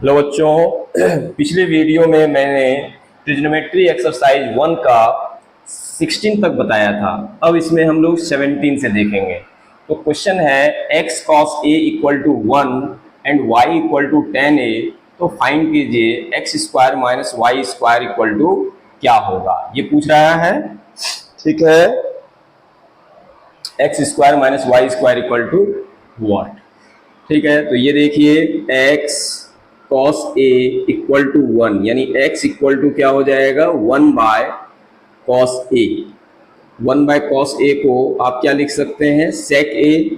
Hello बच्चों, पिछले video में मैंने ट्रिग्नोमेट्री एक्सरसाइज 1 का 16 तक बताया था। अब इसमें हम लोग 17 से देखेंगे। तो क्वेश्चन है x cos a equal to 1 and y equal to 10a। तो फाइंड कीजिए x square minus y square equal to क्या होगा, ये पूछ रहा है। ठीक है, x square minus y square equal to what. ठीक है, तो ये देखिए x cos a equal to 1, यानी x इक्वल टू क्या हो जाएगा 1 by cos a। 1 by cos a को आप क्या लिख सकते हैं sec a,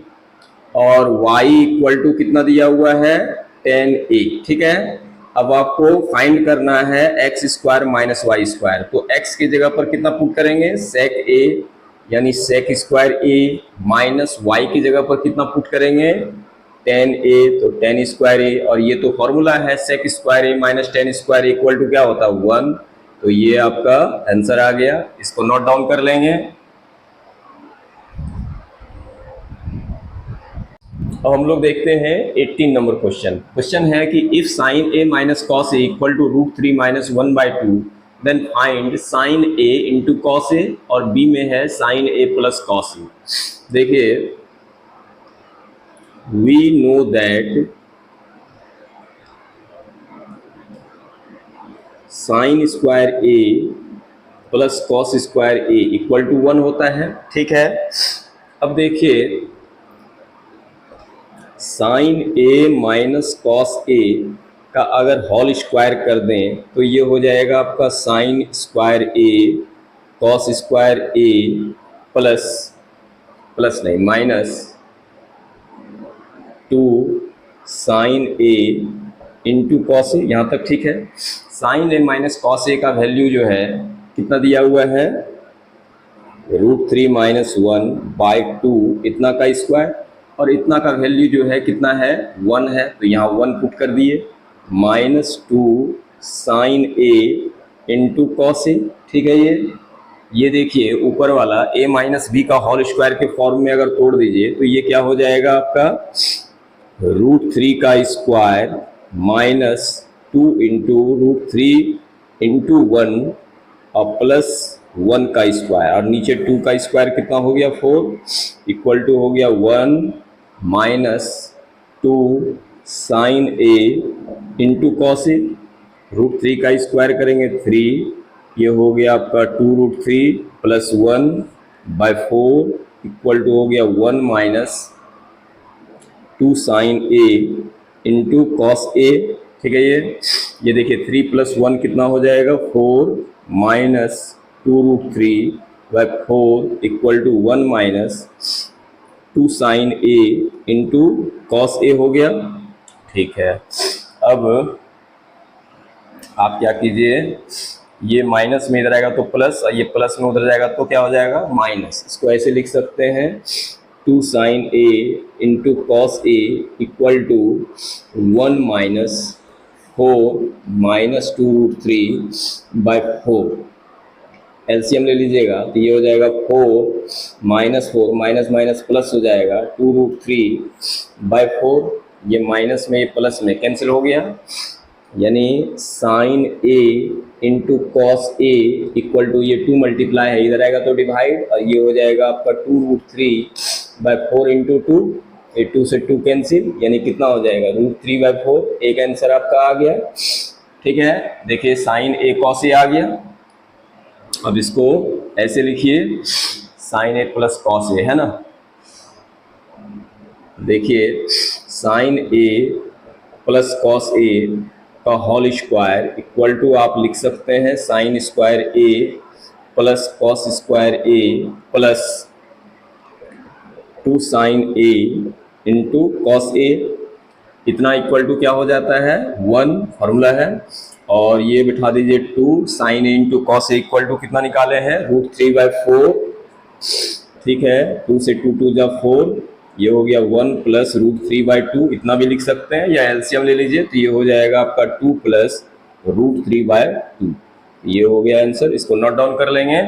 और y इक्वल टू कितना दिया हुआ है 10a। ठीक है, अब आपको फाइंड करना है x square minus y square. तो x की जगह पर कितना पुट करेंगे sec a, यानी sec square a, minus y की जगह पर कितना पुट करेंगे 10a, तो 10 स्क्वायर a, और ये तो फॉर्मूला है sec square a minus 10 square equal to क्या होता है 1। तो ये आपका आंसर आ गया, इसको नोट डाउन कर लेंगे। अब हम लोग देखते हैं 18 नंबर क्वेश्चन। क्वेश्चन है कि if sine a minus cos a equal to √3 minus 1/2 then find sine a into cos a, और b में है sine a plus cos a. देखिए, we know that sine square a plus cos square a equal to 1 होता है। ठीक है, अब देखिए sine a minus cos a का अगर होल स्क्वायर कर दें तो ये हो जाएगा आपका sine square a cos square a plus नहीं minus 2 sine a into cos a. यहाँ तक ठीक है। Sine a minus cos a का वैल्यू जो है कितना दिया हुआ है √3 माइनस 1/2, इतना का स्क्वायर, और इतना का वैल्यू जो है कितना है 1 है, तो यहाँ 1 पुट कर दिए, -2 साइन a इंटू कॉस ए। ठीक है, ये देखिए ऊपर वाला a माइनस बी का होल स्क्वायर के फॉर्म में अगर तोड़ दीजिए तो ये क्या हो जाएगा आपका √3 का स्क्वायर माइनस 2 इंटू √3 इंटू 1 और प्लस 1 का स्क्वायर, और नीचे 2 का स्क्वायर कितना हो गया 4 इक्वल टू हो गया 1 minus 2 sine a into cos a. √3 का स्क्वायर करेंगे 3, ये हो गया आपका 2√3 प्लस 1/4 इक्वल टू हो गया 1 minus 2 sine a into cos a। ठीक है, ये देखिए 3 प्लस 1 कितना हो जाएगा 4 minus 2√3/4 equal to 1 minus 2 sine a into cos a हो गया। ठीक है, अब आप क्या कीजिए, ये माइनस में इधर आएगा तो प्लस, और ये प्लस में उधर जाएगा तो क्या हो जाएगा माइनस। इसको ऐसे लिख सकते हैं 2 sine a into cos a equal to 1 minus 4 minus 2√3/4। LCM ले लीजिएगा तो ये हो जाएगा 4 माइनस 4 माइनस माइनस प्लस हो जाएगा 2√3/4, ये माइनस में ये प्लस में कैंसिल हो गया, यानी sine a into cos a equal to ये 2 मल्टीप्लाई है इधर आएगा तो डिवाइड, और ये हो जाएगा आपका 2√3/4 इंटू 2, ये 2 से 2 कैंसिल, यानी कितना हो जाएगा √3/4। एक आंसर आपका आ गया। ठीक है, देखिए साइन a कॉस a आ गया। अब इसको ऐसे लिखिए sine a plus cos a, है ना। देखिए sine a plus cos a का होल स्क्वायर इक्वल टू आप लिख सकते हैं sine square a plus cos square a plus 2 sine a into cos a, इतना इक्वल टू क्या हो जाता है 1, फॉर्मूला है, और ये बिठा दीजिए 2 sine a into cos a equal to कितना निकाले हैं √3/4। ठीक है, 2 से 2 2 जा 4, ये हो गया 1 प्लस √3/2, इतना भी लिख सकते हैं, या एलसीएम ले लीजिए तो ये हो जाएगा आपका 2 प्लस √3/2। ये हो गया आंसर, इसको नोट डाउन कर लेंगे।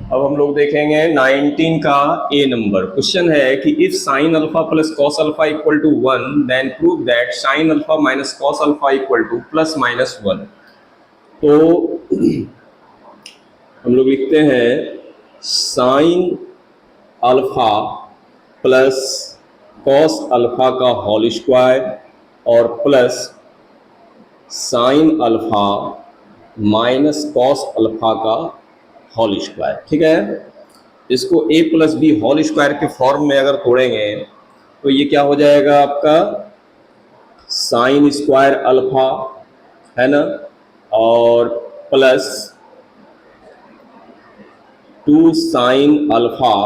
अब हम लोग देखेंगे 19 का ए नंबर। क्वेश्चन है कि if sine alpha plus cos alpha equal to 1 then prove that sine alpha minus cos alpha equal to plus minus 1। तो हम लोग लिखते हैं sine alpha plus cos alpha का होल स्क्वायर और plus sine alpha minus cos alpha का whole square. ठीक है, इसको a plus b whole square के फॉर्म में अगर तोड़ेंगे तो ये क्या हो जाएगा आपका साइन स्क्वायर अल्फा, है ना, और plus 2 sine alpha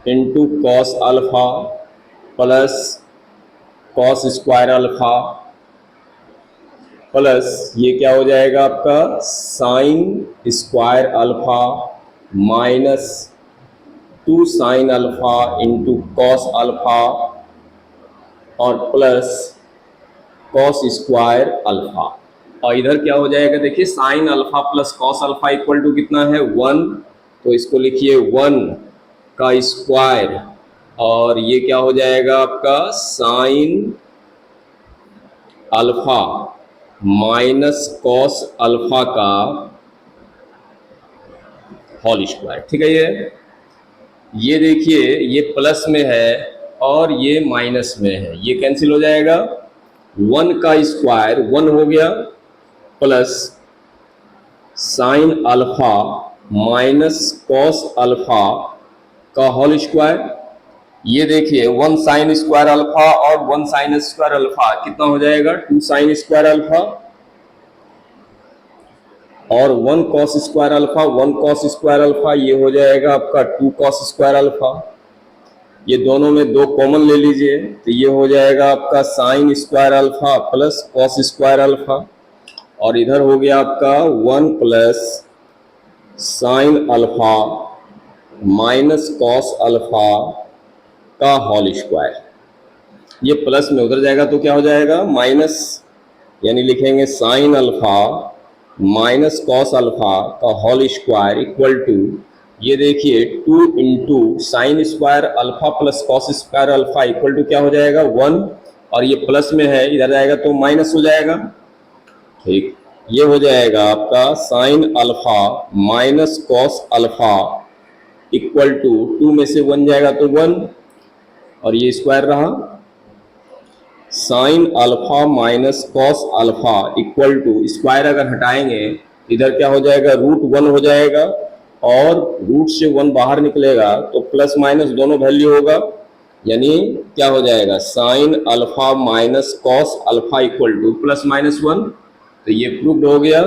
into cos alpha plus cos square alpha plus ये क्या हो जाएगा आपका sine square alpha minus 2 sine alpha into cos alpha और प्लस कॉस स्क्वायर अल्फा। और इधर क्या हो जाएगा, देखिए sine alpha plus cos alpha equal to कितना है 1, तो इसको लिखिए 1 का स्क्वायर और ये क्या हो जाएगा आपका sine alpha minus cos alpha का होल स्क्वायर। ठीक है, ये देखिए ये प्लस में है और ये माइनस में है, ये कैंसिल हो जाएगा। 1 का स्क्वायर 1 हो गया plus sine alpha minus cos alpha का होल स्क्वायर। ये देखिए 1 साइन स्क्वायर अल्फा और 1 साइन स्क्वायर अल्फा कितना हो जाएगा 2 साइन स्क्वायर अल्फा और 1 cos square alpha 1 cos square alpha, ये हो जाएगा आपका 2 कॉस स्क्वायर अल्फा। ये दोनों में 2 कॉमन ले लीजिए तो ये हो जाएगा आपका sine square alpha plus cos square alpha और इधर हो गया आपका 1 plus sine alpha minus cos alpha का होल स्क्वायर। ये प्लस में उधर जाएगा तो क्या हो जाएगा माइनस, यानी लिखेंगे sine alpha minus cos alpha का होल स्क्वायर इक्वल टू ये देखिए 2 into sine square alpha plus cos square alpha equal to क्या हो जाएगा 1 और ये प्लस में है इधर जाएगा तो माइनस हो जाएगा। ठीक, ये हो जाएगा आपका sine alpha minus cos alpha equal to 2 में से 1 जाएगा तो 1 और ये स्क्वायर रहा sine alpha minus cos alpha equal to square अगर हटाएंगे इधर क्या हो जाएगा √1 हो जाएगा और रूट से 1 बाहर निकलेगा तो प्लस माइनस दोनों वैल्यू होगा, यानी क्या हो जाएगा sign alpha minus cos alpha equal to plus minus 1। तो ये प्रूव्ड हो गया,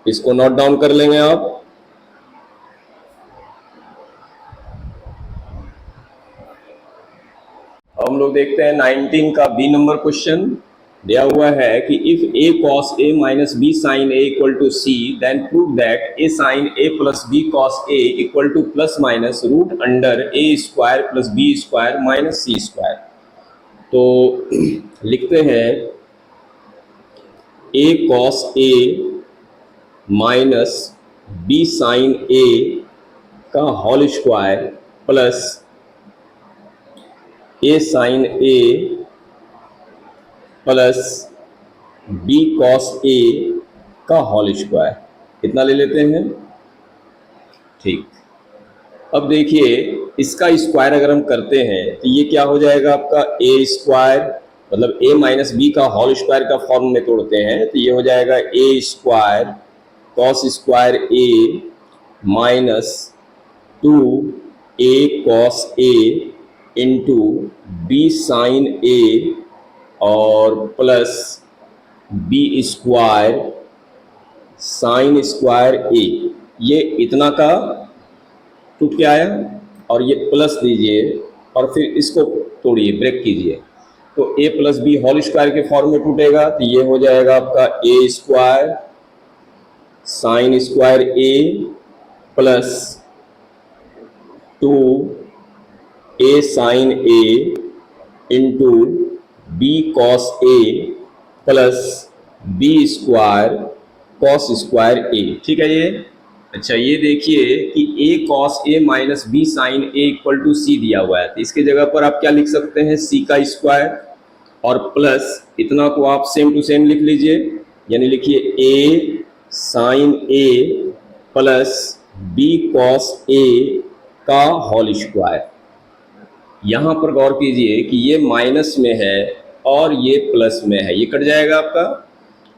इसको नोट डाउन कर लेंगे आप। हम लोग देखते हैं 19 का बी नंबर क्वेश्चन दिया हुआ है कि if a cos a minus b sin a equal to c then prove that a sin a plus b cos a equal to plus minus root under a square plus b square minus c square. तो लिखते हैं a cos a minus b sin a का whole square plus a sin a plus b cos a का whole square इतना ले लेते हैं। ठीक, अब देखिए इसका स्क्वायर अगर हम करते हैं तो ये क्या हो जाएगा आपका a स्क्वायर, मतलब a माइनस बी का होल स्क्वायर का फॉर्म में तोड़ते हैं तो ये हो जाएगा a square cos square a minus 2a cos a into b sine a और plus b square sine square a, ये इतना का टूट के आया और ये प्लस दीजिए और फिर इसको तोड़िए ब्रेक कीजिए तो a plus b whole square के फॉर्म में टूटेगा तो ये हो जाएगा आपका a square sine square a plus 2a sine a into b cos a plus b square cos square a, ठीक है ये। अच्छा ये देखिए कि a cos a minus b sine a equal to c दिया हुआ है, तो इसके जगह पर आप क्या लिख सकते हैं, c का स्क्वायर और प्लस इतना को आप सेम टू सेम लिख लीजिए, यानी लिखिए a sine a plus b cos a का होल स्क्वायर। यहाँ पर गौर कीजिए कि ये माइनस में है और ये प्लस में है, ये कट जाएगा आपका।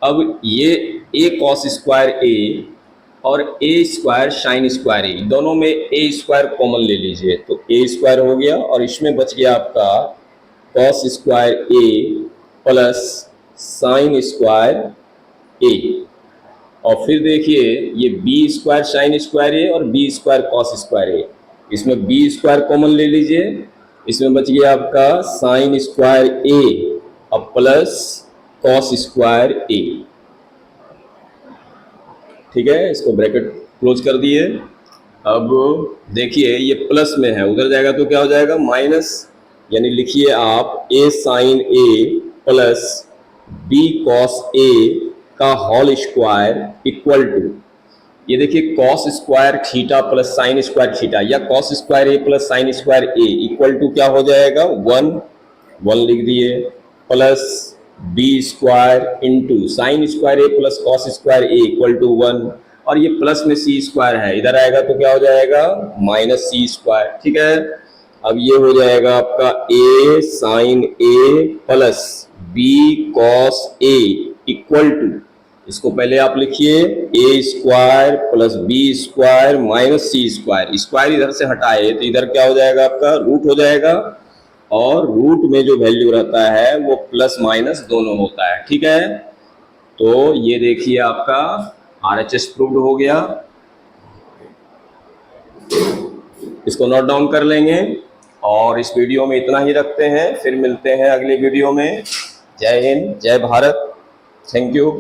अब ये a कॉस स्क्वायर ए और a स्क्वायर साइन स्क्वायर ए, दोनों में a स्क्वायर कॉमन ले लीजिए, तो a स्क्वायर हो गया और इसमें बच गया आपका cos square a plus sine square ए। और फिर देखिए ये b स्क्वायर साइन स्क्वायर ए और b स्क्वायर कॉस स्क्वायर ए, इसमें b स्क्वायर कॉमन ले लीजिए, इसमें बच गया आपका साइन स्क्वायर ए और प्लस कॉस स्क्वायर ए, ठीक है। इसको ब्रैकेट क्लोज कर दिए। अब देखिए ये प्लस में है, उधर जाएगा तो क्या हो जाएगा, माइनस, यानी लिखिए आप a sine a plus b cos a का होल स्क्वायर इक्वल टू, ये देखिए cos square theta plus sine square theta, या cos square a plus sine square a equal to क्या हो जाएगा, 1 लिख दिए, plus b square into sine square a plus cos square a equal to 1, और ये प्लस में सी स्क्वायर है, इधर आएगा तो क्या हो जाएगा, माइनस सी स्क्वायर, ठीक है। अब ये हो जाएगा आपका a sine a plus b cos a equal to, इसको पहले आप लिखिए a square plus b square minus c square, square इधर से हटाए तो इधर क्या हो जाएगा आपका, रूट हो जाएगा, और रूट में जो वैल्यू रहता है वो प्लस माइनस दोनों होता है, ठीक है। तो ये देखिए आपका RHS प्रूव्ड हो गया, इसको नोट डाउन कर लेंगे, और इस वीडियो में इतना ही रखते हैं, फिर मिलते हैं अगले वीडियो में। जय हिंद, जय भारत, थैंक यू।